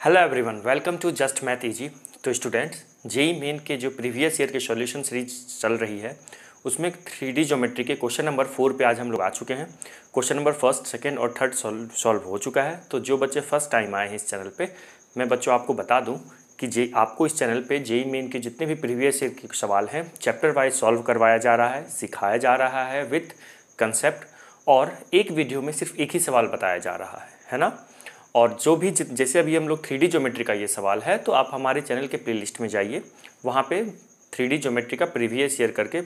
Hello everyone, welcome to just math easy. तो students, JEE Main के जो previous year के सॉल्यूशन सीरीज चल रही है उसमें 3D ज्योमेट्री के क्वेश्चन नंबर 4 पे आज हम लोग आ चुके हैं। क्वेश्चन नंबर फर्स्ट, सेकंड और थर्ड सॉल्व हो चुका है। तो जो बच्चे फर्स्ट टाइम आए हैं इस चैनल पे, मैं बच्चों आपको बता दूं कि आपको इस चैनल पे जेई मेन के जितने भी प्रीवियस ईयर के सवाल हैं चैप्टर वाइज सॉल्व करवाया जा रहा है, सिखाया जा रहा है विथ कंसेप्ट, और एक वीडियो में सिर्फ एक ही सवाल बताया जा रहा है ना। और जो भी जैसे अभी हम लोग 3D ज्योमेट्री का ये सवाल है, तो आप हमारे चैनल के प्लेलिस्ट में जाइए, वहाँ पे 3D ज्योमेट्री का प्रीवियस ईयर करके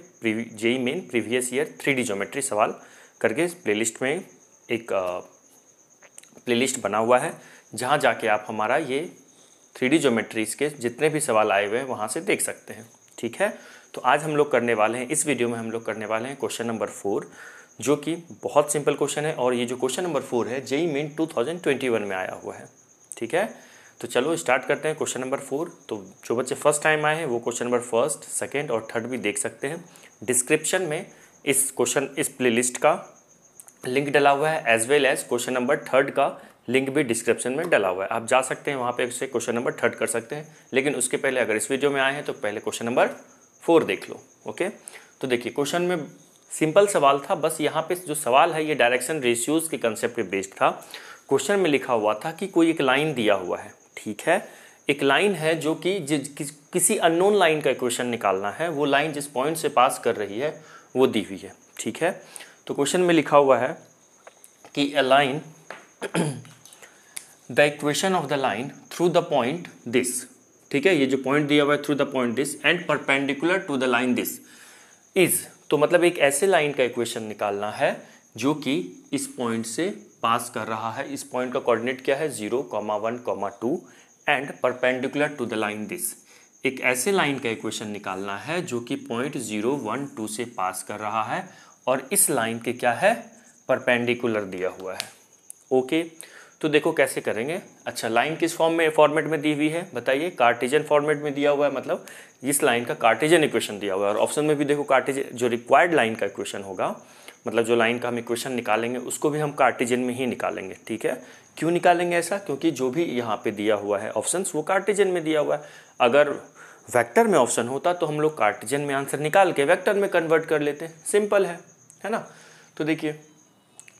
JEE Main previous year 3D geometry सवाल करके प्लेलिस्ट में एक प्लेलिस्ट बना हुआ है, जहाँ जाके आप हमारा ये 3D ज्योमेट्रीज के जितने भी सवाल आए हुए हैं वहाँ से देख सकते हैं। ठीक है, तो आज हम लोग करने वाले हैं, इस वीडियो में हम लोग करने वाले हैं क्वेश्चन नंबर 4, जो कि बहुत सिंपल क्वेश्चन है। और ये जो क्वेश्चन नंबर 4 है जेई मेन 2021 में आया हुआ है। ठीक है, तो चलो स्टार्ट करते हैं क्वेश्चन नंबर 4। तो जो बच्चे फर्स्ट टाइम आए हैं वो क्वेश्चन नंबर फर्स्ट, सेकंड और थर्ड भी देख सकते हैं। डिस्क्रिप्शन में इस प्लेलिस्ट का लिंक डला हुआ है, as well as question number third का लिंक भी डिस्क्रिप्शन में डला हुआ है। आप जा सकते हैं वहाँ पे उससे क्वेश्चन नंबर थर्ड कर सकते हैं, लेकिन उसके पहले अगर इस वीडियो में आए हैं तो पहले क्वेश्चन नंबर 4 देख लो। ओके, तो देखिए क्वेश्चन में सिंपल सवाल था, बस यहाँ पे जो सवाल है ये डायरेक्शन रेशियोज के कंसेप्ट पे बेस्ड था। क्वेश्चन में लिखा हुआ था कि कोई एक लाइन दिया हुआ है, ठीक है, एक लाइन है जो कि किसी अननोन लाइन का इक्वेशन निकालना है। वो लाइन जिस पॉइंट से पास कर रही है वो दी हुई है। ठीक है, तो क्वेश्चन में लिखा हुआ है कि a line the equation of the line through the point this, ठीक है, ये जो पॉइंट दिया हुआ है through the point this and perpendicular to the line this is, तो मतलब एक ऐसे लाइन का इक्वेशन निकालना है जो कि इस पॉइंट से पास कर रहा है। इस पॉइंट का कोऑर्डिनेट क्या है 0, 1, 2 and perpendicular to the line this. एक ऐसे लाइन का इक्वेशन निकालना है जो कि पॉइंट 0, 1, 2 से पास कर रहा है और इस लाइन के क्या है, परपेंडिकुलर दिया हुआ है। ओके, तो देखो कैसे करेंगे। अच्छा, लाइन किस फॉर्मेट में दी हुई है बताइए, कार्टेशियन फॉर्मेट में दिया हुआ है, मतलब इस लाइन का कार्टेशियन इक्वेशन दिया हुआ है। और ऑप्शन में भी देखो कार्टेशियन जो रिक्वायर्ड लाइन का इक्वेशन होगा, मतलब जो लाइन का हम इक्वेशन निकालेंगे उसको भी हम कार्टेशियन में ही निकालेंगे। ठीक है, क्यों निकालेंगे ऐसा, क्योंकि जो भी यहाँ पे दिया हुआ है ऑप्शन वो कार्टेशियन में दिया हुआ है। अगर वेक्टर में ऑप्शन होता तो हम लोग कार्टेशियन में आंसर निकाल के वेक्टर में कन्वर्ट कर लेते, सिंपल है ना। तो देखिए,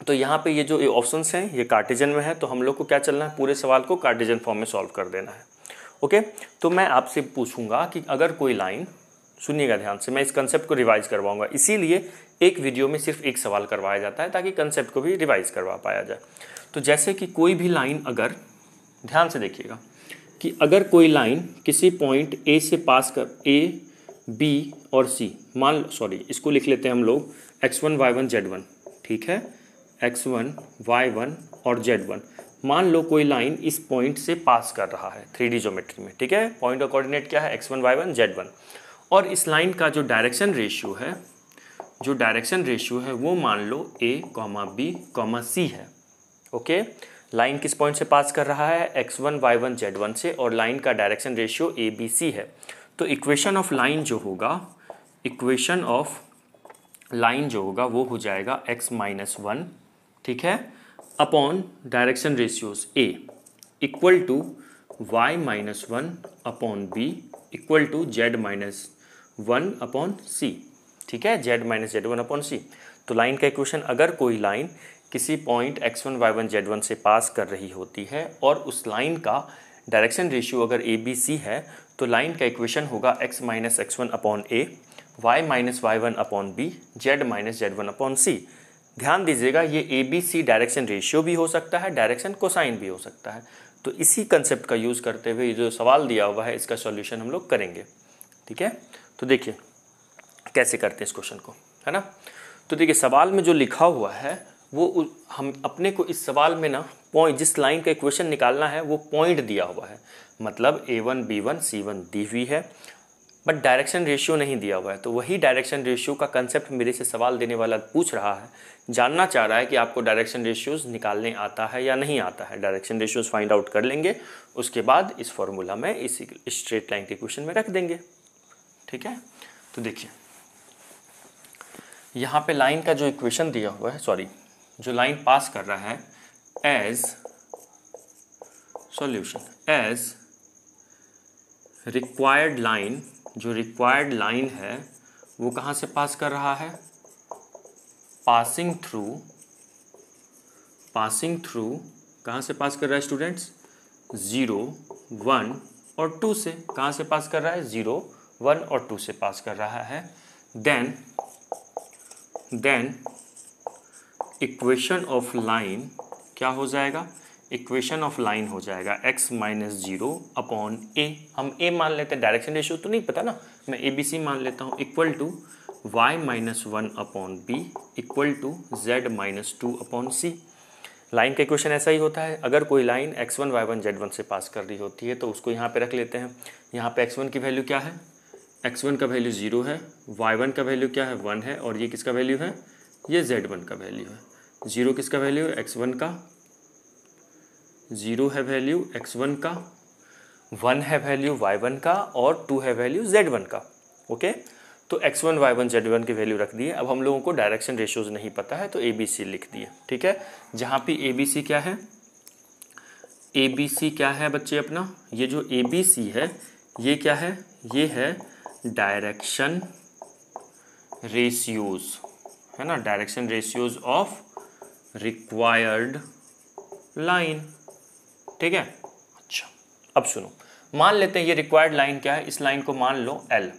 तो यहाँ पे ये जो ऑप्शंस हैं ये कार्टेशियन में है, तो हम लोग को क्या चलना है, पूरे सवाल को कार्टेशियन फॉर्म में सॉल्व कर देना है। ओके, तो मैं आपसे पूछूंगा कि अगर कोई लाइन, सुनिएगा ध्यान से, मैं इस कंसेप्ट को रिवाइज करवाऊंगा, इसीलिए एक वीडियो में सिर्फ एक सवाल करवाया जाता है ताकि कंसेप्ट को भी रिवाइज करवा पाया जाए। तो जैसे कि कोई भी लाइन, अगर ध्यान से देखिएगा कि अगर कोई लाइन किसी पॉइंट ए से पास कर, ए बी और सी, इसको लिख लेते हैं हम लोग x1 y1 z1, ठीक है, x1 y1 और z1। मान लो कोई लाइन इस पॉइंट से पास कर रहा है 3D ज्योमेट्री में, ठीक है, पॉइंट का कोऑर्डिनेट क्या है x1 y1 z1, और इस लाइन का जो डायरेक्शन रेशियो है वो मान लो a, b, c है। ओके, लाइन किस पॉइंट से पास कर रहा है, x1 y1 z1 से, और लाइन का direction ratio a b c है। तो इक्वेशन ऑफ लाइन जो होगा वो हो जाएगा x-1, ठीक है, upon direction ratios a equal to y-1 upon b equal to z-1 upon c, ठीक है, z-1 अपॉन c। तो लाइन का इक्वेशन, अगर कोई लाइन किसी पॉइंट x1 y1 z1 से पास कर रही होती है और उस लाइन का डायरेक्शन रेशियो अगर a b c है, तो लाइन का इक्वेशन होगा x-x1 upon a, y-y1 upon b, z-z1 upon c। ध्यान दीजिएगा, ये A B C direction ratio भी हो सकता है, डायरेक्शन कोसाइन भी हो सकता है। तो इसी कंसेप्ट का यूज़ करते हुए जो सवाल दिया हुआ है इसका सॉल्यूशन हम लोग करेंगे। ठीक है, तो देखिए कैसे करते हैं इस क्वेश्चन को, है ना। तो देखिए सवाल में जो लिखा हुआ है वो हम अपने को इस सवाल में ना पॉइंट, जिस लाइन का इक्वेशन निकालना है वो पॉइंट दिया हुआ है, मतलब a1 b1 c1 दी हुई है, बट डायरेक्शन रेशियो नहीं दिया हुआ है। तो वही डायरेक्शन रेशियो का कंसेप्ट मेरे से सवाल देने वाला पूछ रहा है, जानना चाह रहा है कि आपको डायरेक्शन रेशियोज निकालने आता है या नहीं आता है। डायरेक्शन रेशियोज फाइंड आउट कर लेंगे, उसके बाद इस फॉर्मूला में इस स्ट्रेट लाइन के इक्वेशन में रख देंगे। ठीक है, तो देखिए यहाँ पे लाइन का जो इक्वेशन दिया हुआ है, जो लाइन पास कर रहा है as solution as required line, जो रिक्वायर्ड लाइन है वो कहाँ से पास कर रहा है, पासिंग थ्रू कहाँ से पास कर रहा है स्टूडेंट्स, 0, 1 और 2 से। कहाँ से पास कर रहा है, 0, 1 और 2 से पास कर रहा है। देन इक्वेशन ऑफ लाइन क्या हो जाएगा, इक्वेशन ऑफ लाइन हो जाएगा x माइनस 0 अपॉन a। हम a मान लेते हैं, डायरेक्शन रेशियो तो नहीं पता ना, मैं ABC मान लेता हूँ, equal to y minus 1 upon b equal to z minus 2 upon c। Line का इक्वेशन ऐसा ही होता है, अगर कोई लाइन x1 y1 z1 से पास कर रही होती है तो उसको यहाँ पे रख लेते हैं। यहाँ पे x1 की वैल्यू क्या है, x1 का वैल्यू 0 है, y1 का वैल्यू क्या है, 1 है, और ये किसका वैल्यू है, ये z1 का वैल्यू है। 0 किसका वैल्यू है, x1 का, 0 है वैल्यू x1 का, 1 है वैल्यू y1 का और 2 है वैल्यू z1 का। ओके, तो x1 y1 z1 की वैल्यू रख दिए। अब हम लोगों को डायरेक्शन रेशियोज नहीं पता है तो ABC लिख दिए। ठीक है, जहाँ पे ABC क्या है, ABC क्या है बच्चे अपना, ये जो ABC है ये क्या है, ये है डायरेक्शन रेशियोज, है ना, direction ratios of required line. ठीक है, अच्छा अब सुनो, मान लेते हैं ये रिक्वायर्ड लाइन क्या है, इस लाइन को मान लो L,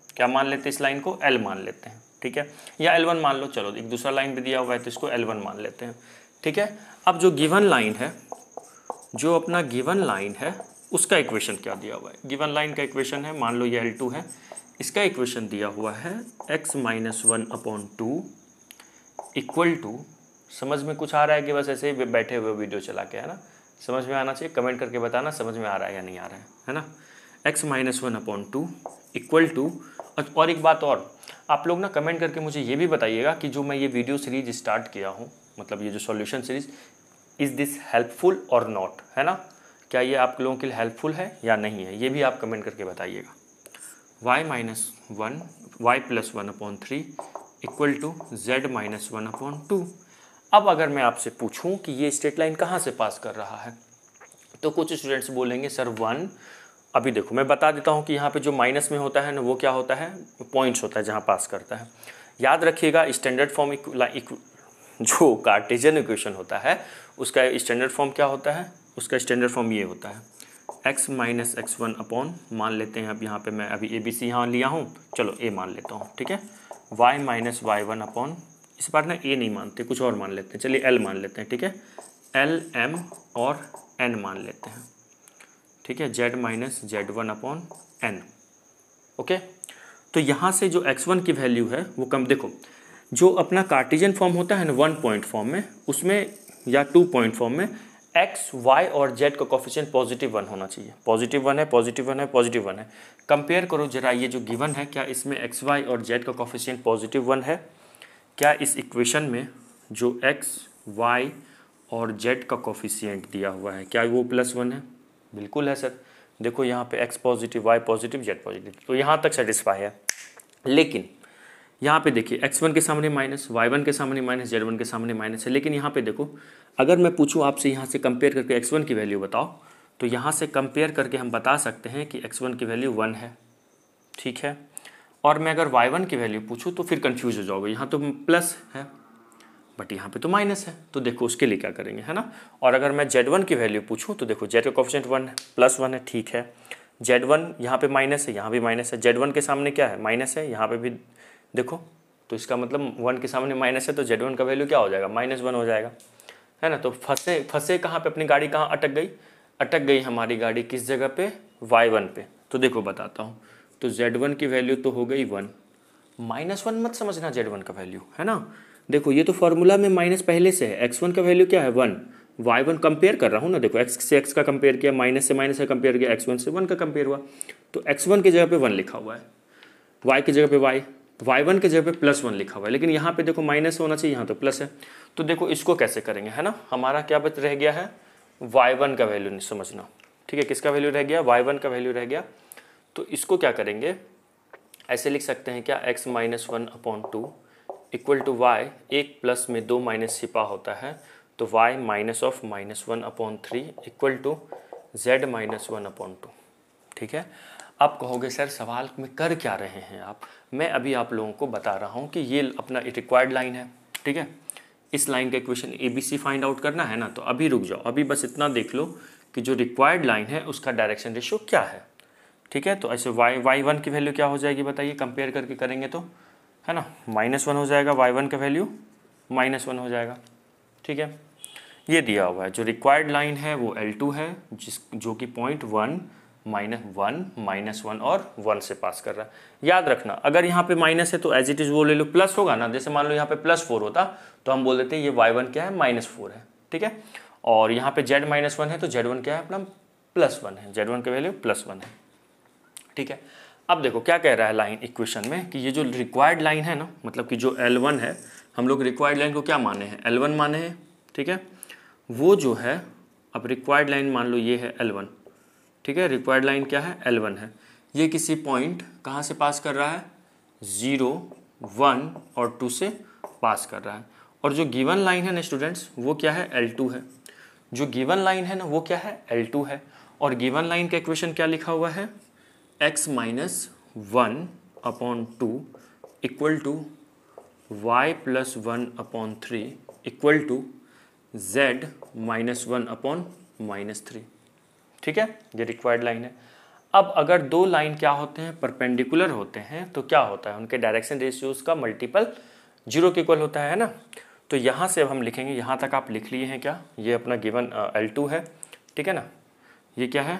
क्या मान लेते हैं, इस लाइन को L मान लेते हैं। ठीक है, या L1 मान लो, चलो एक दूसरा लाइन भी दिया हुआ है तो इसको L1 मान लेते हैं। ठीक है, अब जो गिवन लाइन है, जो अपना गिवन लाइन है उसका इक्वेशन क्या दिया हुआ है, गिवन लाइन का इक्वेशन है, मान लो ये L2 है, इसका इक्वेशन दिया हुआ है x minus 1 upon 2 equal to, समझ में कुछ आ रहा है कि बस ऐसे ही बैठे हुए वीडियो चला के, है ना, समझ में आना चाहिए, कमेंट करके बताना समझ में आ रहा है या नहीं आ रहा है ना। x minus 1 upon 2 equal to, और एक बात और, आप लोग ना कमेंट करके मुझे ये भी बताइएगा कि जो मैं ये वीडियो सीरीज स्टार्ट किया हूँ, मतलब ये जो solution series, is this helpful और नॉट, है ना, क्या ये आप लोगों के लिए हेल्पफुल है या नहीं है, ये भी आप कमेंट करके बताइएगा। y minus 1 y plus 1 upon 3 equal to z minus 1 upon 2। अब अगर मैं आपसे पूछूं कि ये स्ट्रेट लाइन कहाँ से पास कर रहा है, तो कुछ स्टूडेंट्स बोलेंगे सर 1, अभी देखो मैं बता देता हूँ कि यहाँ पे जो माइनस में होता है ना वो क्या होता है, पॉइंट्स होता है जहाँ पास करता है। याद रखिएगा स्टैंडर्ड फॉर्म जो कार्टेशियन इक्वेशन होता है उसका स्टैंडर्ड फॉर्म क्या होता है, उसका स्टैंडर्ड फॉर्म ये होता है x माइनस x1 अपॉन, मान लेते हैं अब यहाँ पे मैं अभी ABC यहाँ लिया हूँ, चलो a मान लेता हूँ। ठीक है, y माइनस y1 अपॉन, इस बार ना a नहीं मानते, कुछ और मान लेते हैं, चलिए l मान लेते हैं। ठीक है, l m और n मान लेते हैं। ठीक है, z minus z1 upon n। Okay, तो यहाँ से जो x1 की वैल्यू है वो कम, देखो जो अपना कार्टेशियन फॉर्म होता है ना 1 पॉइंट फॉर्म में, उसमें या 2 पॉइंट फॉर्म में x, y और z का कोफिशिएंट पॉजिटिव 1 होना चाहिए, पॉजिटिव 1 है, पॉजिटिव 1 है, पॉजिटिव 1 है। कंपेयर करो जरा ये जो गिवन है, क्या इसमें x, y और z का कोफिशिएंट पॉजिटिव 1 है, क्या इस इक्वेशन में जो x, y और z का कोफिशिएंट दिया हुआ है क्या वो +1 है, बिल्कुल है सर। देखो यहाँ पे x positive, y positive, z positive, तो यहाँ तक सेटिस्फाई है। लेकिन यहाँ पे देखिए x1 के सामने माइनस, y1 के सामने माइनस, z1 के सामने माइनस है। लेकिन यहाँ पे देखो, अगर मैं पूछूँ आपसे यहाँ से कंपेयर करके x1 की वैल्यू बताओ, तो यहाँ से कंपेयर करके हम बता सकते हैं कि x1 की वैल्यू 1 है। ठीक है, और मैं अगर y1 की वैल्यू पूछूँ तो फिर कन्फ्यूज हो जाओगे, यहाँ तो प्लस है बट यहाँ पे तो माइनस है, तो देखो उसके लिए क्या करेंगे, है ना। और अगर मैं z1 की वैल्यू पूछूँ तो देखो z का कोफिशिएंट 1 है, +1 है। ठीक है, z1 यहाँ पे माइनस है, यहाँ भी माइनस है, z1 के सामने क्या है, माइनस है, यहाँ पे भी देखो, तो इसका मतलब 1 के सामने माइनस है तो z1 का वैल्यू क्या हो जाएगा, -1 हो जाएगा, है ना। तो फंसे कहाँ पे, अपनी गाड़ी कहाँ अटक गई हमारी गाड़ी किस जगह पे, y1 पे। तो देखो बताता हूँ, तो z1 की वैल्यू तो हो गई 1, -1 मत समझना z1 का वैल्यू, है ना। देखो ये तो फॉर्मूला में माइनस पहले से है, x1 का वैल्यू क्या है 1, y1 कंपेयर कर रहा हूँ ना, देखो x से x का कंपेयर किया, माइनस से माइनस का कंपेयर किया, x1 से 1 का कंपेयर हुआ, तो x1 की जगह पे 1 लिखा हुआ है, y की जगह पे y1 की जगह पे +1 लिखा हुआ है। लेकिन यहाँ पे देखो माइनस होना चाहिए, यहाँ तो प्लस है। तो देखो इसको कैसे करेंगे, है ना, हमारा क्या बच रह गया है, y1 का वैल्यू नहीं समझना। ठीक है, किसका वैल्यू रह गया, y1 का वैल्यू रह गया। तो इसको क्या करेंगे, ऐसे लिख सकते हैं क्या, x minus 1 upon 2 equal to y, एक प्लस में 2 माइनस छिपा होता है, तो y minus of -1 upon 3 equal to z minus 1/2। ठीक है। आप कहोगे सर सवाल में कर क्या रहे हैं आप? मैं अभी आप लोगों को बता रहा हूँ कि ये अपना रिक्वायर्ड लाइन है। ठीक है, इस लाइन का इक्वेशन ABC फाइंड आउट करना है ना, तो अभी रुक जाओ, अभी बस इतना देख लो कि जो रिक्वायर्ड लाइन है उसका डायरेक्शन रेशियो क्या है। ठीक है, तो ऐसे y1 की वैल्यू क्या हो जाएगी बताइए, कंपेयर करके करेंगे तो, है ना, -1 हो जाएगा, y1 का वैल्यू -1 हो जाएगा। ठीक है, ये दिया हुआ है। जो रिक्वायर्ड लाइन है वो L2 है, जो कि पॉइंट 1, -1 और 1 से पास कर रहा है। याद रखना, अगर यहाँ पे माइनस है तो एज इट इज वो ले लो, प्लस होगा ना, जैसे मान लो यहाँ पे +4 होता तो हम बोल देते ये y1 क्या है, -4 है। ठीक है, और यहाँ पे z -1 है तो z1 क्या है अपना, +1 है, z1 की वैल्यू +1 है। ठीक है, अब देखो क्या कह रहा है लाइन इक्वेशन में कि ये जो रिक्वायर्ड लाइन है ना, मतलब कि जो L1 है, हम लोग रिक्वायर्ड लाइन को क्या माने हैं, L1 माने हैं। ठीक है, वो जो है, अब रिक्वायर्ड लाइन मान लो ये है L1। ठीक है, रिक्वायर्ड लाइन क्या है, L1 है। ये किसी पॉइंट कहाँ से पास कर रहा है, 0, 1 और 2 से पास कर रहा है। और जो गिवन लाइन है ना स्टूडेंट्स, वो क्या है, L2 है। जो गिवन लाइन है ना वो क्या है, L2 है। और गिवन लाइन का इक्वेशन क्या लिखा हुआ है, x - 1/2 equal to y + 1/3 equal to z - 1/-3। ठीक है, ये रिक्वायर्ड लाइन है। अब अगर दो लाइन क्या होते हैं, परपेंडिकुलर होते हैं, तो क्या होता है, उनके डायरेक्शन रेशियोज का मल्टीपल 0 के इक्वल होता है ना। तो यहाँ से अब हम लिखेंगे, यहाँ तक आप लिख लिए हैं क्या, ये अपना गिवन L2 है। ठीक है ना, ये क्या है,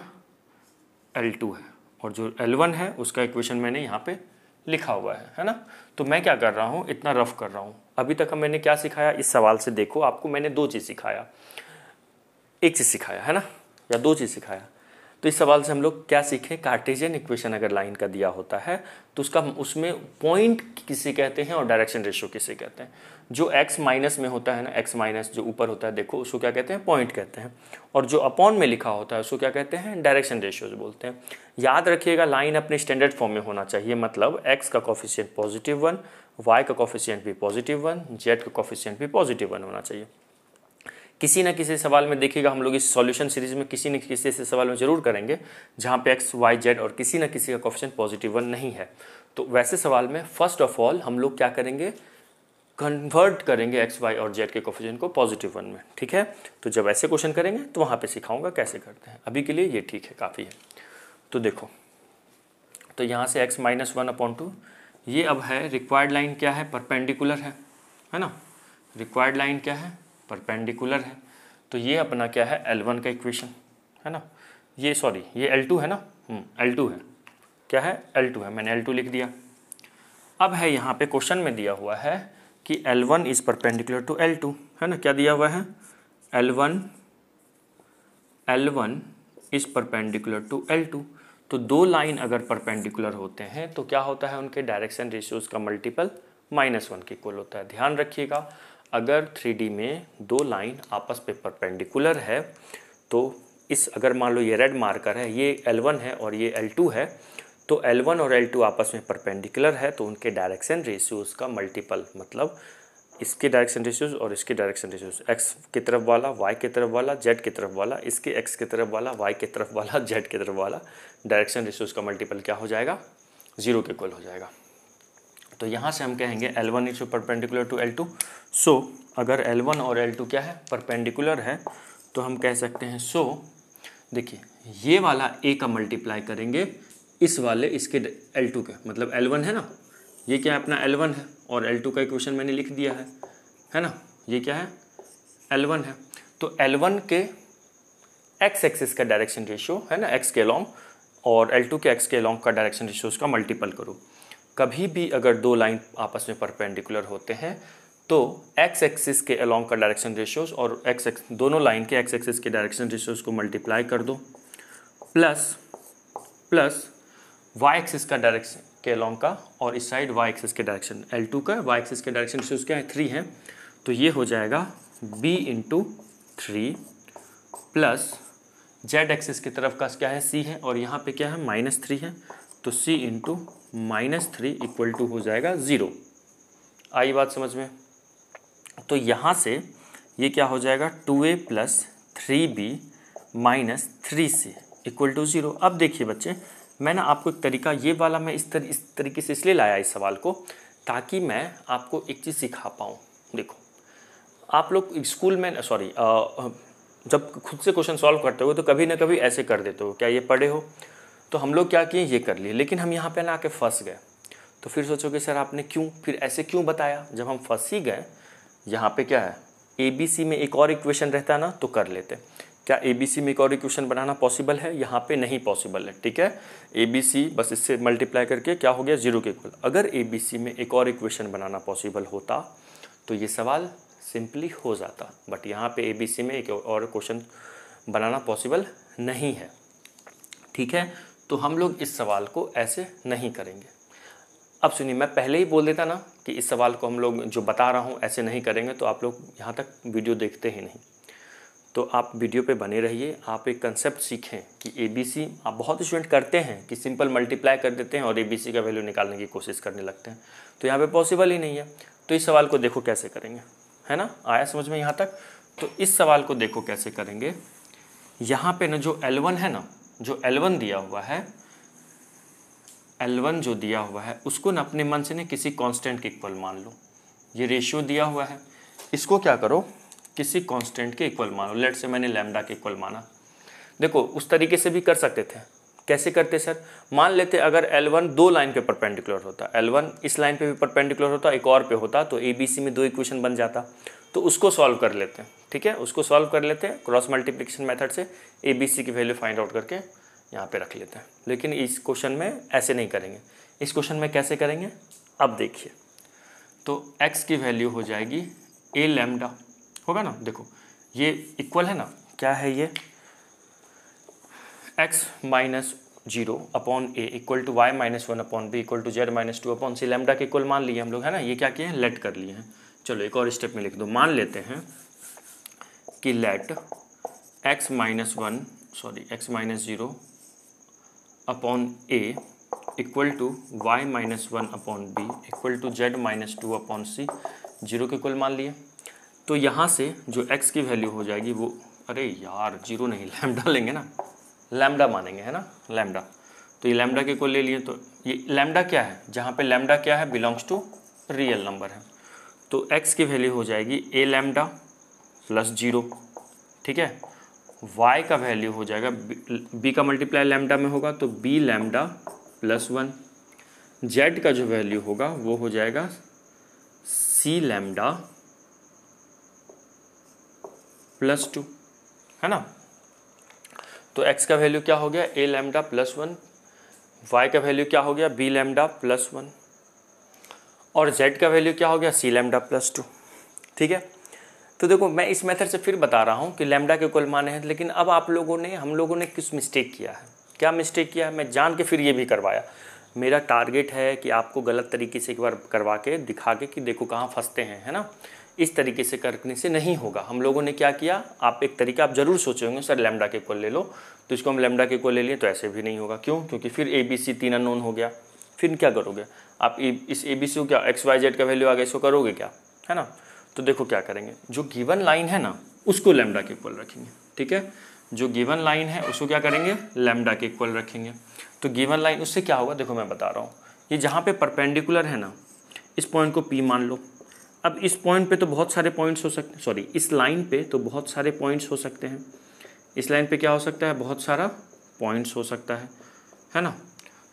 L2 है, और जो L1 है उसका इक्वेशन मैंने यहाँ पे लिखा हुआ है ना। तो मैं क्या कर रहा हूँ, इतना रफ कर रहा हूँ। अभी तक मैंने क्या सिखाया, इस सवाल से देखो, आपको मैंने 2 चीज़ सिखाया, एक चीज़ सिखाया है ना, या 2 चीज़ सिखाया। तो इस सवाल से हम लोग क्या सीखे, कार्टेशियन इक्वेशन अगर लाइन का दिया होता है तो उसका उसमें पॉइंट किसे कहते हैं और डायरेक्शन रेशियो किसे कहते हैं। जो x माइनस में होता है ना, x माइनस जो ऊपर होता है देखो, उसको क्या कहते हैं, पॉइंट कहते हैं। और जो अपॉन में लिखा होता है उसको क्या कहते हैं, डायरेक्शन रेशियोज बोलते हैं। याद रखिएगा, लाइन अपने स्टैंडर्ड फॉर्म में होना चाहिए, मतलब x का कोफिशिएंट +1, y का कोफिशिएंट भी +1, z का कोफिशिएंट भी +1 होना चाहिए। किसी न किसी सवाल में देखिएगा, हम लोग इस सॉल्यूशन सीरीज में किसी न किसी से सवाल में जरूर करेंगे जहाँ पे x, y, z और किसी न किसी का कोफिशिएंट +1 नहीं है। तो वैसे सवाल में फर्स्ट ऑफ ऑल हम लोग क्या करेंगे, कन्वर्ट करेंगे x, y और z के कोफिशिएंट को +1 में। ठीक है, तो जब ऐसे क्वेश्चन करेंगे तो वहाँ पे सिखाऊंगा कैसे करते हैं। अभी के लिए ये ठीक है, काफ़ी है। तो देखो, तो यहाँ से x - 1/2, ये अब है रिक्वायर्ड लाइन क्या है, परपेंडिकुलर है ना। रिक्वायर्ड लाइन क्या है, परपेंडिकुलर है। तो ये अपना क्या है, L1 का इक्वेशन है ना, ये सॉरी ये L2 है ना, L2 है, क्या है, L2 है, मैंने L2 लिख दिया। अब है यहाँ पे क्वेश्चन में दिया हुआ है कि L1 is perpendicular to L2, है ना, क्या दिया हुआ है, L1 is perpendicular to L2। तो दो लाइन अगर परपेंडिकुलर होते हैं तो क्या होता है, उनके डायरेक्शन रेशियोज का मल्टीपल -1 के इक्वल होता है। ध्यान रखिएगा, अगर 3D में दो लाइन आपस पे परपेंडिकुलर है तो इस, अगर मान लो ये रेड मार्कर है, ये L1 है और ये L2 है, तो L1 और L2 आपस में परपेंडिकुलर है तो उनके डायरेक्शन रेशियोज का मल्टीपल, मतलब इसके डायरेक्शन रेशियोज और इसके डायरेक्शन रेशियोज, x की तरफ वाला, y की तरफ वाला, z की तरफ वाला, इसके x की तरफ वाला, y की तरफ वाला, z की तरफ वाला, डायरेक्शन रेशियोज का मल्टीपल क्या हो जाएगा, 0 के इक्वल हो जाएगा। तो यहाँ से हम कहेंगे L1 is perpendicular to L2। सो अगर L1 और L2 क्या है, परपेंडिकुलर है, तो हम कह सकते हैं सो, देखिए ये वाला A का मल्टीप्लाई करेंगे इस वाले इसके L2 के, मतलब L1 है ना, ये क्या है अपना L1 है, और L2 का इक्वेशन मैंने लिख दिया है ना, ये क्या है, L1 है। तो L1 के x एक्सिस का डायरेक्शन रेशियो है ना, x के अलॉन्ग, और L2 के x के अलॉन्ग का डायरेक्शन रेशियो उसका मल्टीपल करो। कभी भी अगर दो लाइन आपस में परपेंडिकुलर होते हैं तो x एक्सिस के अलॉन्ग का डायरेक्शन रेशियोज और दोनों लाइन के x एक्सिस के डायरेक्शन रेशियोज को मल्टीप्लाई कर दो, प्लस y एक्सिस का डायरेक्शन के अलॉन्ग का, और इस साइड y एक्सिस के डायरेक्शन, L2 का y एक्सिस के डायरेक्शन रेशियोज क्या है, 3 है, तो ये हो जाएगा b × 3 प्लस z एक्सिस की तरफ का क्या है, c है, और यहाँ पे क्या है, -3 है, तो c × -3 इक्वल टू हो जाएगा 0। आई बात समझ में। तो यहाँ से ये क्या हो जाएगा, 2a + 3b -3c equal to 0। अब देखिए बच्चे, मैं ना आपको एक तरीका, ये वाला मैं इस तरीके से इसलिए लाया इस सवाल को ताकि मैं आपको एक चीज़ सिखा पाऊँ। देखो, आप लोग स्कूल में जब खुद से क्वेश्चन सॉल्व करते हो तो कभी ना कभी ऐसे कर देते हो, क्या ये पढ़े हो? तो हम लोग क्या किए, ये कर लिए, लेकिन हम यहाँ पे ना आके फंस गए। तो फिर सोचोगे सर आपने फिर ऐसे क्यों बताया? जब हम फंस ही गए, यहाँ पे क्या है, ABC में एक और इक्वेशन रहता है ना, तो कर लेते। क्या ABC में एक और इक्वेशन बनाना पॉसिबल है? यहाँ पे नहीं पॉसिबल है, ठीक है। ABC बस इससे मल्टीप्लाई करके क्या हो गया, 0 के इक्वल। अगर ABC में एक और इक्वेशन बनाना पॉसिबल होता तो ये सवाल सिंपली हो जाता, बट यहाँ पे ABC में एक और क्वेश्चन बनाना पॉसिबल नहीं है, ठीक है। तो हम लोग इस सवाल को ऐसे नहीं करेंगे। अब सुनिए, मैं पहले ही बोल देता ना कि इस सवाल को हम लोग जो बता रहा हूँ ऐसे नहीं करेंगे, तो आप लोग यहाँ तक वीडियो देखते ही नहीं। तो आप वीडियो पे बने रहिए, आप एक कंसेप्ट सीखें कि ABC, आप बहुत स्टूडेंट करते हैं कि सिंपल मल्टीप्लाई कर देते हैं और ABC का वैल्यू निकालने की कोशिश करने लगते हैं, तो यहाँ पे पॉसिबल ही नहीं है। तो इस सवाल को देखो कैसे करेंगे, है ना, आया समझ में यहाँ तक? तो इस सवाल को देखो कैसे करेंगे। यहाँ पे ना जो L1 है ना, जो L1 दिया हुआ है, L1 जो दिया हुआ है उसको ना अपने मन से ना किसी कांस्टेंट के इक्वल मान लो। ये रेशियो दिया हुआ है, इसको क्या करो, किसी कांस्टेंट के इक्वल मानो। लेट से मैंने लैम्डा के इक्वल माना। देखो, उस तरीके से भी कर सकते थे। कैसे करते सर? मान लेते अगर L1 दो लाइन पे परपेंडिकुलर होता, L1 इस लाइन पे भी परपेंडिकुलर होता, एक और पे होता, तो ABC में दो इक्वेशन बन जाता। तो उसको सॉल्व कर लेते हैं, ठीक है, उसको सॉल्व कर लेते हैं क्रॉस मल्टीप्लिकेशन मेथड से। ABC की वैल्यू फाइंड आउट करके यहाँ पे रख लेते हैं। लेकिन इस क्वेश्चन में ऐसे नहीं करेंगे। इस क्वेश्चन में कैसे करेंगे, अब देखिए। तो x की वैल्यू हो जाएगी a लैम्डा, होगा ना। देखो ये इक्वल है ना, क्या है ये, x minus 0 upon a equal to y minus 1 upon b equal to z minus 2 upon c। Lambda के इक्वल मान लिए हम लोग, है ना। ये क्या किए हैं, लेट कर लिए हैं। चलो एक और स्टेप में लिख दो। मान लेते हैं कि let x minus 0 upon a equal to y minus 1 upon b equal to z minus 2 upon c, 0 के इक्वल मान लिए। तो यहाँ से जो x की वैल्यू हो जाएगी वो, अरे यार 0 नहीं, लैम्डा लेंगे ना, लैम्डा मानेंगे, है ना, लैम्डा। तो ये लैम्डा के इक्वल ले लिए। तो ये लैम्डा क्या है, जहाँ पे लैम्डा क्या है, बिलोंग्स टू रियल नंबर है। तो x की वैल्यू हो जाएगी a लैम्डा प्लस 0, ठीक है। y का वैल्यू हो जाएगा, b का मल्टीप्लाई लैम्डा में होगा तो b लैम्डा प्लस 1। z का जो वैल्यू होगा वो हो जाएगा c लैम्डा प्लस 2, है ना। तो x का वैल्यू क्या हो गया, a लैम्डा प्लस 1, y का वैल्यू क्या हो गया, b लैम्डा प्लस 1, और z का वैल्यू क्या हो गया, c लैम्डा प्लस 2, ठीक है। तो देखो, मैं इस मेथड से फिर बता रहा हूँ कि लैम्डा के इक्वल माने हैं, लेकिन अब हम लोगों ने किस मिस्टेक किया है, क्या मिस्टेक किया है, मैं जान के फिर ये भी करवाया। मेरा टारगेट है कि आपको गलत तरीके से एक बार करवा के दिखा के कि देखो कहाँ फंसते हैं, है ना। इस तरीके से करने से नहीं होगा। हम लोगों ने क्या किया, आप एक तरीका आप ज़रूर सोचे होंगे, सर लैम्डा के इक्वल ले लो, तो इसको हम लैम्डा के इक्वल ले लिए, तो ऐसे भी नहीं होगा। क्यों? क्योंकि फिर ABC 3 अननोन हो गया। फिर क्या करोगे आप, इस ABC को क्या XYZ का वैल्यू आ गया, इसको करोगे क्या, है ना। तो देखो क्या करेंगे, जो गिवन लाइन है ना उसको लैम्डा के इक्वल रखेंगे, ठीक है। जो गिवन लाइन है उसको क्या करेंगे, लैम्डा के इक्वल रखेंगे। तो गिवन लाइन, उससे क्या होगा, देखो मैं बता रहा हूँ, ये जहाँ पे परपेंडिकुलर है ना, इस पॉइंट को P मान लो। अब इस पॉइंट पे तो बहुत सारे पॉइंट्स हो सकते हैं, सॉरी इस लाइन पे तो बहुत सारे पॉइंट्स हो सकते हैं। इस लाइन पे क्या हो सकता है, बहुत सारा पॉइंट्स हो सकता है ना।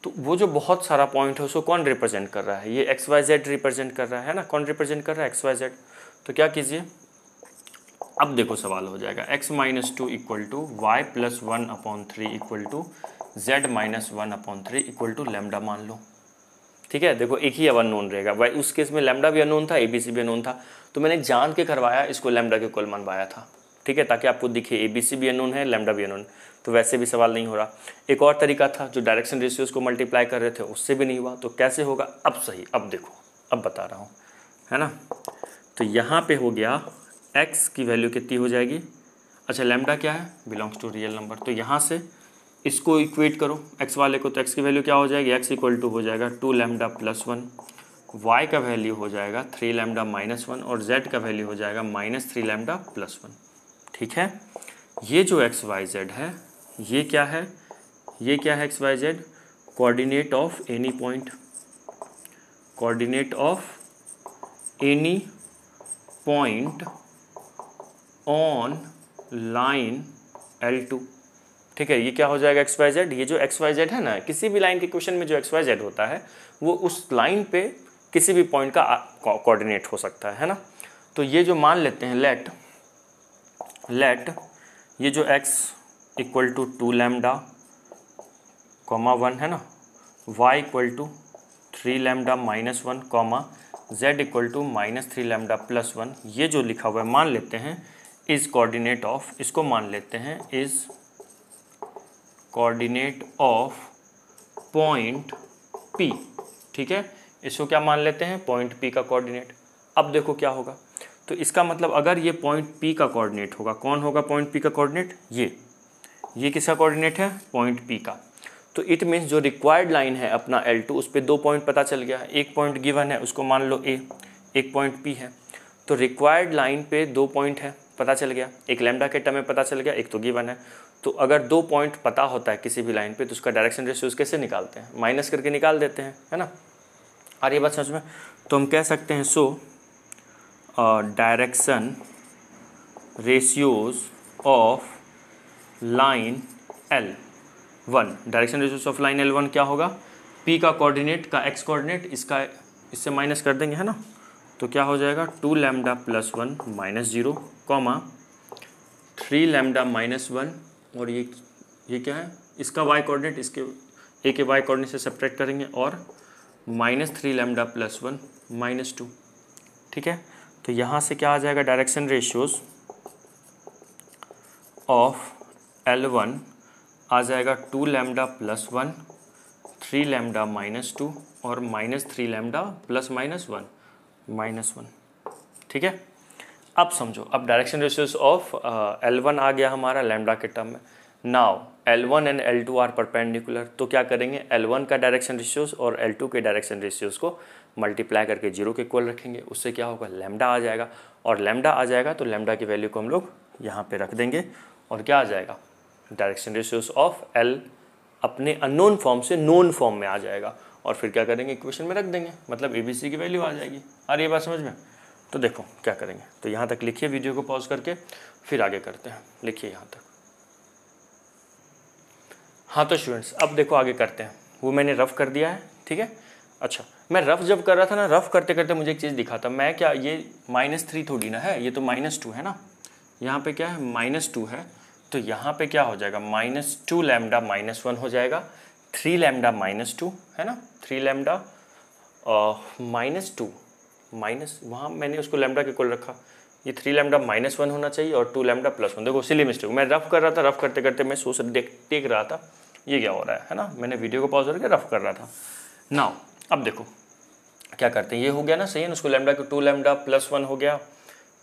तो वो जो बहुत सारा पॉइंट है उसको कौन रिप्रेजेंट कर रहा है, ये XYZ रिप्रेजेंट कर रहा है ना। कौन रिप्रेजेंट कर रहा है, XYZ। तो क्या कीजिए, अब देखो सवाल हो जाएगा x minus 2 equal to y plus 1 upon 3 equal to z minus 1 upon 3 equal to lambda मान लो, ठीक है। देखो एक ही अब अननोन रहेगा, भाई उस केस में लैम्डा भी अननोन था, ABC भी अननोन था, तो मैंने जान के करवाया, इसको लैम्डा के इक्वल मनवाया था, ठीक है, ताकि आपको दिखे ABC भी अननोन है, लैम्डा भी अननोन। तो वैसे भी सवाल नहीं हो रहा। एक और तरीका था, जो डायरेक्शन रेशियोज को मल्टीप्लाई कर रहे थे, उससे भी नहीं हुआ। तो कैसे होगा, अब सही, अब देखो, अब बता रहा हूँ, है ना। तो यहाँ पे हो गया x की वैल्यू कितनी हो जाएगी, अच्छा लैम्डा क्या है, बिलोंग्स टू रियल नंबर। तो यहाँ से इसको इक्वेट करो x वाले को, तो x की वैल्यू क्या हो जाएगी, x इक्वल टू हो जाएगा 2 लैम्डा प्लस 1, y का वैल्यू हो जाएगा 3 लैम्डा माइनस 1, और z का वैल्यू हो जाएगा माइनस 3 लैम्डा प्लस 1, ठीक है। ये जो एक्स वाई जेड है ये क्या है, ये क्या है x y z, coordinate of any point, coordinate of any point on line L2। ठीक है, ये क्या हो जाएगा एक्स वाई जेड, ये जो एक्स वाई जेड है ना, किसी भी लाइन के क्वेश्चन में जो एक्स वाई जेड होता है वो उस लाइन पे किसी भी पॉइंट का कोऑर्डिनेट हो सकता है ना। तो ये जो मान लेते हैं लेट ये जो x equal to 2 lambda comma 1 है ना, y equal to 3 lambda minus 1 comma z equal to minus 3 lambda plus 1, ये जो लिखा हुआ है मान लेते हैं इज कोऑर्डिनेट ऑफ, इसको मान लेते हैं is coordinate of point P। ठीक है, इसको क्या मान लेते हैं, पॉइंट P का कोऑर्डिनेट। अब देखो क्या होगा, तो इसका मतलब अगर ये पॉइंट P का कोऑर्डिनेट होगा, कौन होगा पॉइंट P का कोऑर्डिनेट, ये किसका कोऑर्डिनेट है, पॉइंट P का। तो इट मीन्स जो रिक्वायर्ड लाइन है अपना L2 उस पर 2 पॉइंट पता चल गया है, एक पॉइंट गिवन है उसको मान लो A, एक पॉइंट P है। तो रिक्वायर्ड लाइन पे 2 पॉइंट है पता चल गया, एक लैम्डा के टर्म में पता चल गया, एक तो गिवन है। तो अगर 2 पॉइंट पता होता है किसी भी लाइन पे तो उसका डायरेक्शन रेशियोज कैसे निकालते हैं, माइनस करके निकाल देते हैं, है ना। और ये बात समझ में, तो हम कह सकते हैं so direction ratios of line L1, direction ratios of line L1 क्या होगा, P का कोऑर्डिनेट का x कोऑर्डिनेट इसका इससे माइनस कर देंगे, है ना। तो क्या हो जाएगा 2 lambda plus 1 minus 0 comma 3 lambda minus 1, और ये क्या है, इसका y कोऑर्डिनेट इसके a के y कोऑर्डिनेट से सब्ट्रैक्ट करेंगे, और माइनस 3 लैम्डा प्लस 1 माइनस 2। ठीक है, तो यहाँ से क्या आ जाएगा, डायरेक्शन रेशियोज ऑफ L1 आ जाएगा 2 लैम्डा प्लस 1, 3 लैम्डा माइनस 2 और माइनस 3 लैम्डा प्लस माइनस 1। ठीक है, अब समझो, अब डायरेक्शन रेशियोज ऑफ L1 आ गया हमारा लैम्डा के टर्म में। Now L1 and L2 are perpendicular, तो क्या करेंगे, L1 का डायरेक्शन रेशियोज और L2 के डायरेक्शन रेशियोज को मल्टीप्लाई करके 0 के इक्वल रखेंगे, उससे क्या होगा, लैम्डा आ जाएगा, और लैम्डा आ जाएगा तो लैम्डा की वैल्यू को हम लोग यहाँ पे रख देंगे, और क्या आ जाएगा, डायरेक्शन रेशियोज ऑफ L अपने अननोन फॉर्म से नोन फॉर्म में आ जाएगा, और फिर क्या करेंगे, इक्वेशन में रख देंगे, मतलब ABC की वैल्यू आ जाएगी। और ये बात समझ में, तो देखो क्या करेंगे, तो यहाँ तक लिखिए, वीडियो को पॉज करके फिर आगे करते हैं, लिखिए यहाँ तक। हाँ तो स्टूडेंट्स अब देखो आगे करते हैं, वो मैंने रफ कर दिया है, ठीक है। अच्छा, मैं रफ जब कर रहा था ना, रफ करते करते मुझे एक चीज़ दिखा था, मैं क्या, ये -3 थोड़ी ना है, ये तो -2 है ना, यहाँ पे क्या है, -2 है, तो यहाँ पे क्या हो जाएगा, -2 लैम्डा -1 हो जाएगा, 3 लैम्डा -2 है ना, 3 लैम्डा -2 माइनस, वहाँ मैंने उसको लैम्डा के इक्वल रखा, ये 3 लैम्डा -1 होना चाहिए और 2 लैम्डा +1। देखो सिली मिस्टेक, मैं रफ कर रहा था, रफ करते करते मैं सोच देख रहा था ये क्या हो रहा है ना, मैंने वीडियो को पॉज करके रफ कर रहा था। नाउ अब देखो क्या करते हैं, ये हो गया ना, सही है ना, उसको लैम्डा को 2 लैम्डा +1 हो गया,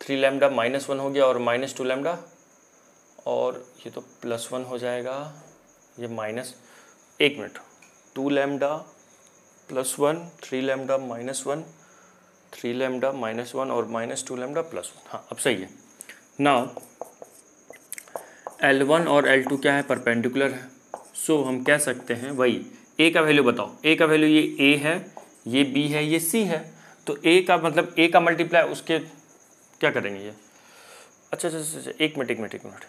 3 लैम्डा -1 हो गया, और -2 लैम्डा, और ये तो +1 हो जाएगा, ये minus, 1 minute, 2 lambda +1, 3 lambda -1, 3 lambda -1 और -2 लैम्डा +1। हाँ अब सही है। नाउ L1 और L2 क्या है, परपेंडिकुलर है, सो हम कह सकते हैं वही, A का वैल्यू बताओ, A का वैल्यू ये A है, ये B है, ये C है, तो A का मतलब A का मल्टीप्लाई उसके क्या करेंगे ये, अच्छा, 1 मिनट,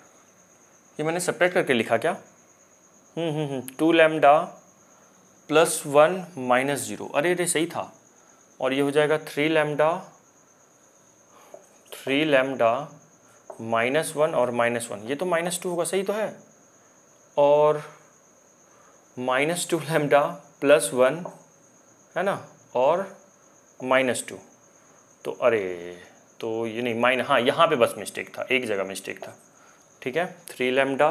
ये मैंने सब्ट्रैक्ट करके लिखा क्या, 2 लैम्डा +1 -0, अरे सही था, और ये हो जाएगा 3 लैम्डा -1 और -1, ये तो -2 होगा, सही तो है, और -2 लैम्डा +1 है ना, और -2, तो अरे तो ये नहीं हाँ यहाँ पे बस मिस्टेक था, एक जगह मिस्टेक था, ठीक है। 3 लैम्डा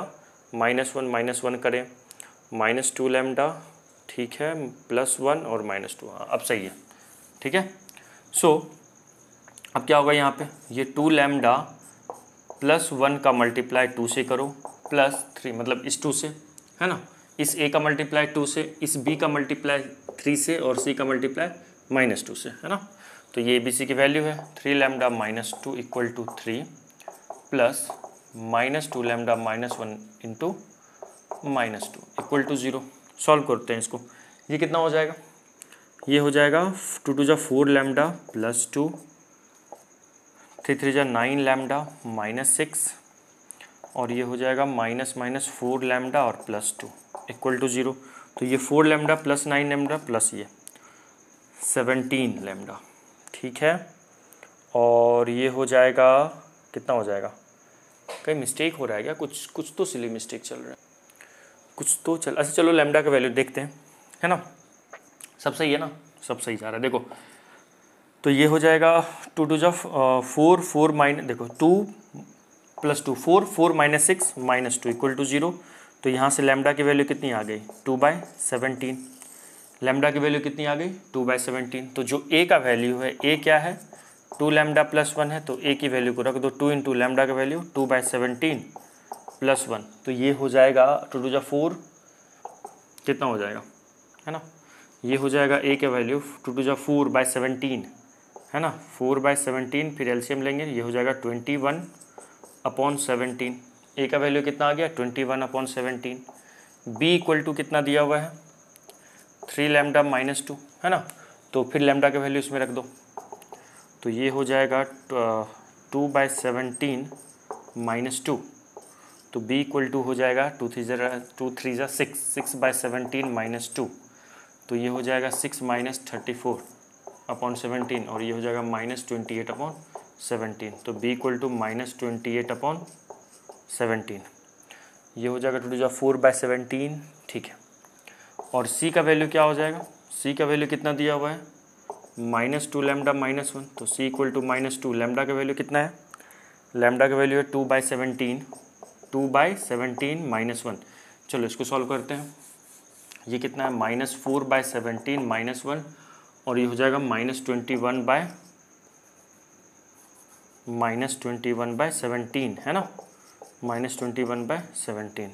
-1 करें, -2 लैम्डा, ठीक है, +1 और -2, हाँ अब सही है, ठीक है। सो अब क्या होगा यहाँ पे, ये 2 लैम्डा +1 का मल्टीप्लाई 2 से करो, +3 मतलब इस 2 से, है ना, इस A का मल्टीप्लाई 2 से, इस B का मल्टीप्लाई 3 से, और C का मल्टीप्लाई -2 से, है ना। तो ये ABC की वैल्यू है, 3 lambda -2 = 3 plus -2 lambda -1 into -2 equal to 0। Solve करते हैं इसको। ये कितना हो जाएगा, ये हो जाएगा 2 टू जा 4 लैम्डा +2, 3 3 जा 9 लैम्डा -6 और ये हो जाएगा -4 लैम्डा और +2 इक्वल टू 0। तो ये 4 लैम्डा + 9 लैम्डा प्लस ये 17 लैम्डा, ठीक है। और ये हो जाएगा, कितना हो जाएगा, कहीं मिस्टेक हो रहा है क्या, कुछ तो सिली मिस्टेक चल रहा है, कुछ तो चल, अच्छा चलो लैम्डा का वैल्यू देखते हैं, है ना। सब सही है ना, सब सही जा रहा है। देखो तो ये हो जाएगा 2 टू जा 4 4 माइनस, देखो 2 + 2 4 4 - 6 -2 इक्वल टू 0। तो यहाँ से लैम्डा की वैल्यू कितनी आ गई, 2/17। लैम्डा की वैल्यू कितनी आ गई, 2/17। तो जो ए का वैल्यू है, ए क्या है, 2 लैम्डा +1 है, तो ए की वैल्यू को रख दो 2 इंटू लैम्डा का वैल्यू 2/17 + 1। तो ये हो जाएगा 2 टू जा 4, कितना हो जाएगा, है ना, ये हो जाएगा ए के वैल्यू 2 टू जा 4/17, है ना, 4/17, फिर एलसीएम लेंगे, ये हो जाएगा 21/17। ए का वैल्यू कितना आ गया, 21/17। बी इक्वल टू कितना दिया हुआ है, 3 लैम्डा -2, है ना। तो फिर लैम्डा का वैल्यू इसमें रख दो, तो ये हो जाएगा 2/17 -2। तो b इक्वल टू हो जाएगा 2 3 जा 6, 6/17 -2। तो ये हो जाएगा 6 - 34/17 और ये हो जाएगा -28/17। तो b इक्वल टू -28/17, ये हो जाएगा 2 टू जा 4/17, ठीक है। और c का वैल्यू क्या हो जाएगा, c का वैल्यू कितना दिया हुआ है, -2 लैम्डा -1। तो c इक्वल टू -2, लैम्डा का वैल्यू कितना है, लैम्डा का वैल्यू है 2/17 -1। चलो इसको सॉल्व करते हैं। ये कितना है, -4/17 -1 और ये हो जाएगा -21/17, है ना, -21/17।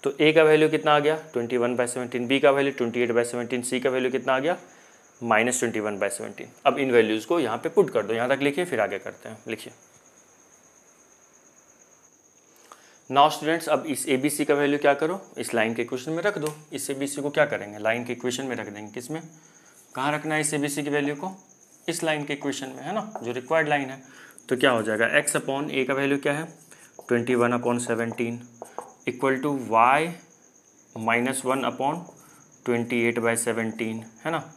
तो a का वैल्यू कितना आ गया, 21/17, b का वैल्यू 28/17, c का वैल्यू कितना आ गया, -21/17। अब इन वैल्यूज़ को यहाँ पे पुट कर दो, यहाँ तक लिखिए फिर आगे करते हैं, लिखिए। नाउ स्टूडेंट्स, अब इस ए बी सी का वैल्यू क्या करो, इस लाइन के इक्वेशन में रख दो। इस ए बी सी को क्या करेंगे, लाइन के इक्वेशन में रख देंगे। किस में, कहाँ रखना है इस ए बी सी की वैल्यू को, इस लाइन के इक्वेशन में, है ना, जो रिक्वायर्ड लाइन है। तो क्या हो जाएगा, x अपॉन ए का वैल्यू क्या है, 21/17 इक्वल टू y -1/28/17, है ना,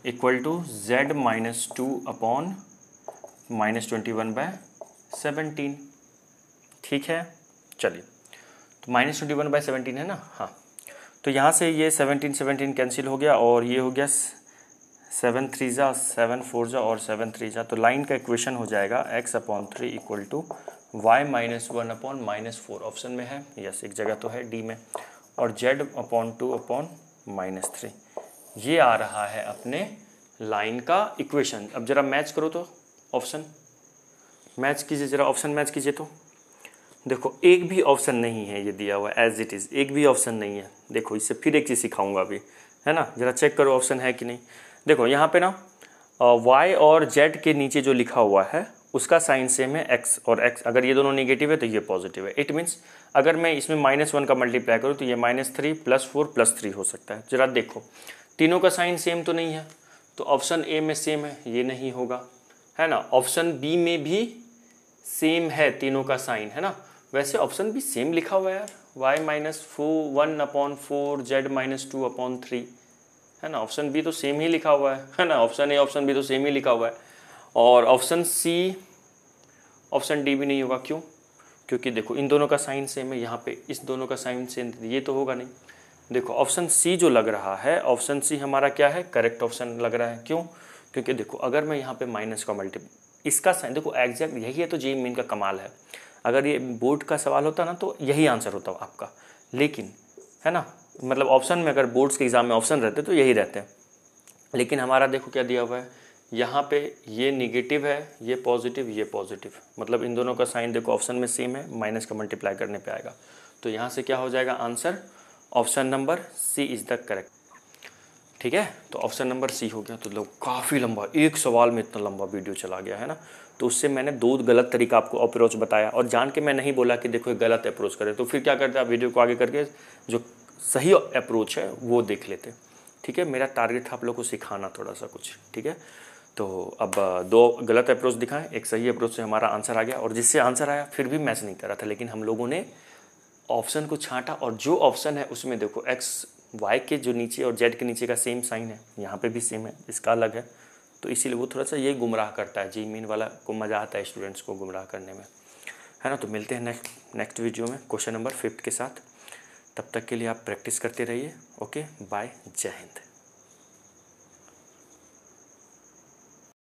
इक्वल टू z -2/21/17, ठीक है। चलिए, तो -21/17 है ना, हाँ। तो यहाँ से ये 17 कैंसिल हो गया और ये हो गया 7 3 जा 7 4 जा और 7 3 जा। तो लाइन का इक्वेशन हो जाएगा x/3 equal to y -1/-4 option में है, यस एक जगह तो है डी में, और z/2/-3 ये आ रहा है अपने लाइन का इक्वेशन। अब जरा मैच करो तो, ऑप्शन मैच कीजिए, जरा ऑप्शन मैच कीजिए। तो देखो एक भी ऑप्शन नहीं है ये दिया हुआ एज इट इज़, एक भी ऑप्शन नहीं है। देखो इससे फिर एक चीज़ सिखाऊंगा अभी, है ना, जरा चेक करो ऑप्शन है कि नहीं। देखो यहाँ पे ना y और z के नीचे जो लिखा हुआ है उसका साइन सेम है x, और x अगर ये दोनों नेगेटिव है तो ये पॉजिटिव है। इट मीन्स अगर मैं इसमें -1 का मल्टीप्लाई करूँ तो ये -3 +4 +3 हो सकता है। जरा देखो तीनों का साइन सेम तो नहीं है, तो ऑप्शन ए में सेम है, ये नहीं होगा, है ना। ऑप्शन बी में भी सेम है तीनों का साइन, है ना। वैसे ऑप्शन भी सेम लिखा हुआ है यार, y -1/4 z -2/3, है ना। ऑप्शन बी तो सेम ही लिखा हुआ है ना। ऑप्शन ए ऑप्शन बी तो सेम ही लिखा हुआ है। और ऑप्शन सी ऑप्शन डी भी नहीं होगा, क्यों, क्योंकि देखो इन दोनों का साइन सेम है, यहाँ पे इस दोनों का साइन सेम, ये तो होगा नहीं। देखो ऑप्शन सी जो लग रहा है, ऑप्शन सी हमारा क्या है, करेक्ट ऑप्शन लग रहा है। क्यों, क्योंकि देखो अगर मैं यहाँ पे माइनस का इसका साइन देखो एग्जैक्ट यही है, तो जेईई मेन का कमाल है। अगर ये बोर्ड का सवाल होता ना तो यही आंसर होता आपका, लेकिन है ना, मतलब ऑप्शन में अगर बोर्ड्स के एग्जाम में ऑप्शन रहते तो यही रहते हैं, लेकिन हमारा देखो क्या दिया हुआ है यहाँ पे, ये निगेटिव है, ये पॉजिटिव, मतलब इन दोनों का साइन देखो ऑप्शन में सेम है, माइनस का मल्टीप्लाई करने पे आएगा। तो यहाँ से क्या हो जाएगा answer, option number C is the correct, ठीक है। तो ऑप्शन नंबर सी हो गया। तो लोग काफ़ी लंबा, एक सवाल में इतना लंबा वीडियो चला गया है ना। तो उससे मैंने 2 गलत तरीका आपको अप्रोच बताया, और जान के मैं नहीं बोला कि देखो ये गलत अप्रोच करें। तो फिर क्या करते आप, वीडियो को आगे करके जो सही अप्रोच है वो देख लेते। ठीक है, मेरा टारगेट था आप लोग को सिखाना थोड़ा सा कुछ। ठीक है, तो अब 2 गलत अप्रोच दिखाएं, एक सही अप्रोच से हमारा आंसर आ गया, और जिससे आंसर आया फिर भी मैच नहीं कर रहा था, लेकिन हम लोगों ने ऑप्शन को छांटा, और जो ऑप्शन है उसमें देखो एक्स वाई के जो नीचे और जेड के नीचे का सेम साइन है, यहाँ पे भी सेम है, इसका अलग है, तो इसीलिए वो थोड़ा सा ये गुमराह करता है। जी मीन वाला को मज़ा आता है स्टूडेंट्स को गुमराह करने में, है ना। तो मिलते हैं नेक्स्ट वीडियो में क्वेश्चन नंबर 5 के साथ। तब तक के लिए आप प्रैक्टिस करते रहिए। ओके, बाय, जय हिंद।